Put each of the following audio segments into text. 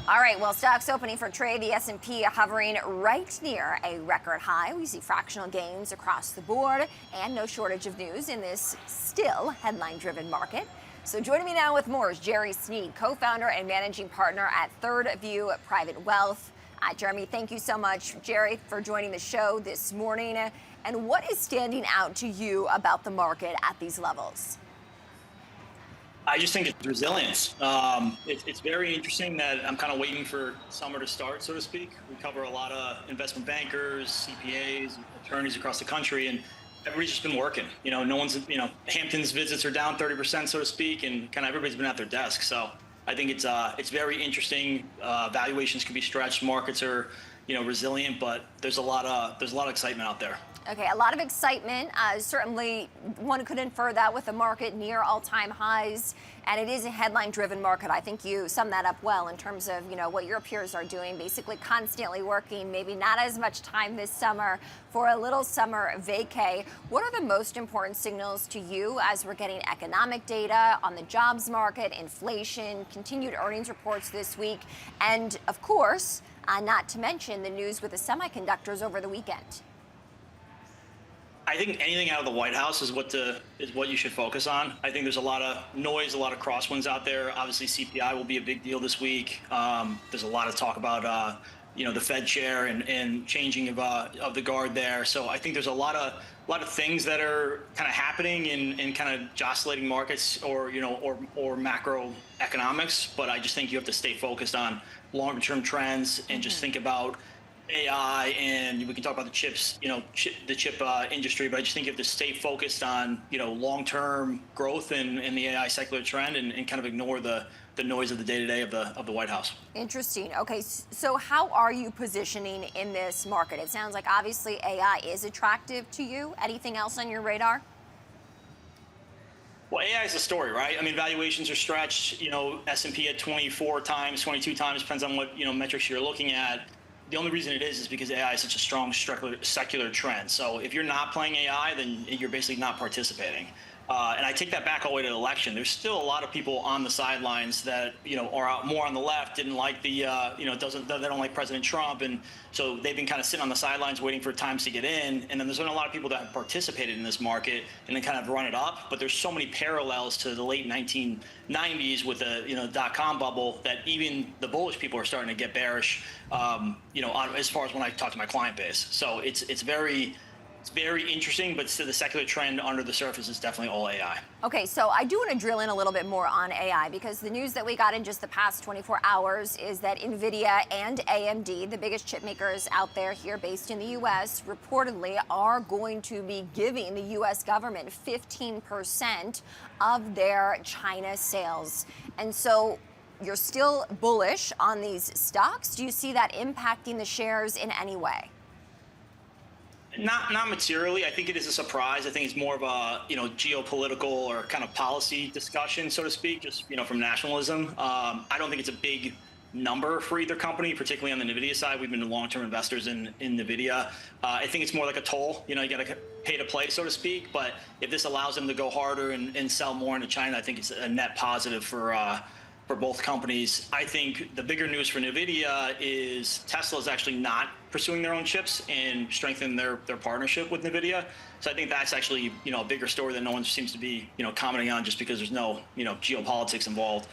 All right, well, stocks opening for trade, the S&P hovering right near a record high. We see fractional gains across the board and no shortage of news in this still headline-driven market. So joining me now with more is Jerry Sneed, co-founder and managing partner at Third View Private Wealth. Jeremy, thank you so much, Jerry, for joining the show this morning. And what is standing out to you about the market at these levels? I just think it's resilience. It's very interesting that I'm kind of waiting for summer to start, so to speak. We cover a lot of investment bankers, CPAs, attorneys across the country, and everybody's just been working. No one's, Hampton's visits are down 30%, so to speak, and kind of everybody's been at their desk. So I think it's very interesting. Valuations can be stretched. Markets are, resilient, but there's a lot of excitement out there. Okay, a lot of excitement. Certainly, one could infer that with the market near all-time highs, and it is a headline-driven market. I think you summed that up well in terms of what your peers are doing, basically constantly working. Maybe not as much time this summer for a little summer vacay. What are the most important signals to you as we're getting economic data on the jobs market, inflation, continued earnings reports this week, and of course, not to mention the news with the semiconductors over the weekend? I think anything out of the White House is what you should focus on. I think there's a lot of noise, a lot of crosswinds out there. Obviously, CPI will be a big deal this week. There's a lot of talk about the Fed chair and changing of the guard there. So I think there's a lot of things that are kind of happening in kind of jostling markets or macroeconomics. But I just think you have to stay focused on longer term trends and just think about AI, and we can talk about the chips, the chip industry, but I just think you have to stay focused on, long-term growth in the AI secular trend and kind of ignore the noise of the day-to-day of the White House. Interesting. Okay, so how are you positioning in this market? It sounds like obviously AI is attractive to you. Anything else on your radar? Well, AI is a story, right? I mean, valuations are stretched, S&P at 24 times, 22 times, depends on what, metrics you're looking at. The only reason it is because AI is such a strong secular trend. So if you're not playing AI, then you're basically not participating. And I take that back all the way to the election. There's still a lot of people on the sidelines that are out more on the left, didn't like they don't like President Trump, and so they've been kind of sitting on the sidelines waiting for times to get in. And then there's been a lot of people that have participated in this market and then kind of run it up. But there's so many parallels to the late 1990s with the dot-com bubble that even the bullish people are starting to get bearish. As far as when I talk to my client base, so it's very interesting, but still the secular trend under the surface is definitely all AI. Okay, so I do want to drill in a little bit more on AI because the news that we got in just the past 24 hours is that NVIDIA and AMD, the biggest chip makers out there here based in the U.S., reportedly are going to be giving the U.S. government 15% of their China sales. And so you're still bullish on these stocks. Do you see that impacting the shares in any way? Not materially. I think it is a surprise. I think it's more of a geopolitical or kind of policy discussion, so to speak, just from nationalism. I don't think it's a big number for either company, particularly on the NVIDIA side. We've been long-term investors in NVIDIA. I think it's more like a toll. You got to pay to play, so to speak. But if this allows them to go harder and sell more into China, I think it's a net positive for both companies. I think the bigger news for NVIDIA is Tesla is actually not pursuing their own chips and strengthening their partnership with NVIDIA. So I think that's actually, a bigger story that no one seems to be, commenting on just because there's no, geopolitics involved,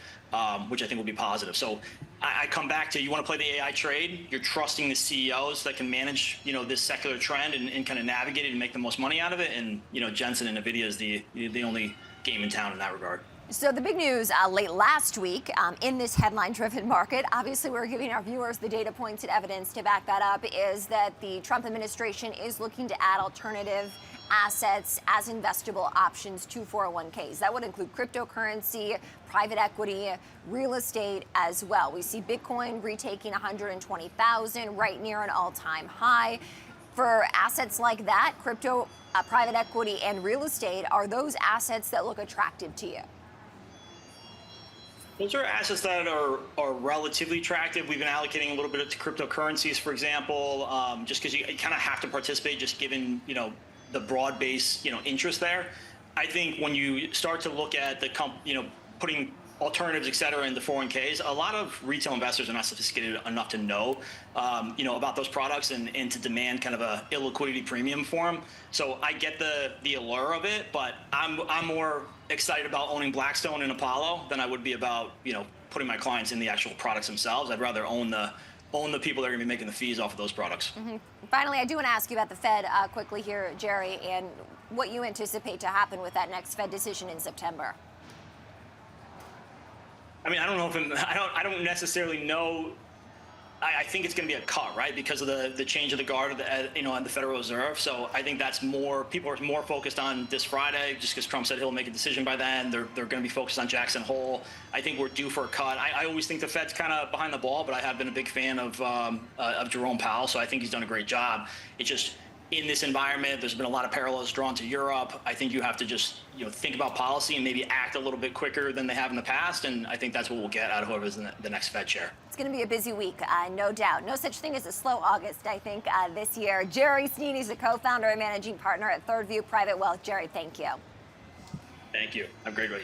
which I think will be positive. So I come back to, you want to play the AI trade, you're trusting the CEOs that can manage, this secular trend and kind of navigate it and make the most money out of it. And, Jensen and NVIDIA is the only game in town in that regard. So the big news late last week in this headline-driven market, obviously we're giving our viewers the data points and evidence to back that up, is that the Trump administration is looking to add alternative assets as investable options to 401ks. That would include cryptocurrency, private equity, real estate as well. We see Bitcoin retaking 120,000, right near an all-time high. For assets like that, crypto, private equity, and real estate, are those assets that look attractive to you? Those are assets that are relatively attractive. We've been allocating a little bit to cryptocurrencies, for example, just because you kind of have to participate, just given the broad base interest there. I think when you start to look at putting alternatives, et cetera, into 401ks, a lot of retail investors are not sophisticated enough to know, about those products and to demand kind of a illiquidity premium for them. So I get the allure of it, but I'm more excited about owning Blackstone and Apollo than I would be about, putting my clients in the actual products themselves. I'd rather own the people that are going to be making the fees off of those products. Mm-hmm. Finally, I do want to ask you about the Fed quickly here, Jerry, and what you anticipate to happen with that next Fed decision in September. I mean, I don't know if I don't necessarily know. I think it's going to be a cut, right, because of the change of the guard, on the Federal Reserve. So I think that's more. People are more focused on this Friday, just because Trump said he'll make a decision by then. They're going to be focused on Jackson Hole. I think we're due for a cut. I always think the Fed's kind of behind the ball, but I have been a big fan of Jerome Powell, so I think he's done a great job. It's just, in this environment, there's been a lot of parallels drawn to Europe. I think you have to just, think about policy and maybe act a little bit quicker than they have in the past. And I think that's what we'll get out of whoever's in the next Fed chair. It's going to be a busy week, no doubt. No such thing as a slow August, I think, this year. Jerry Sneen is a co-founder and managing partner at Third View Private Wealth. Jerry, thank you. Thank you. Have a great week.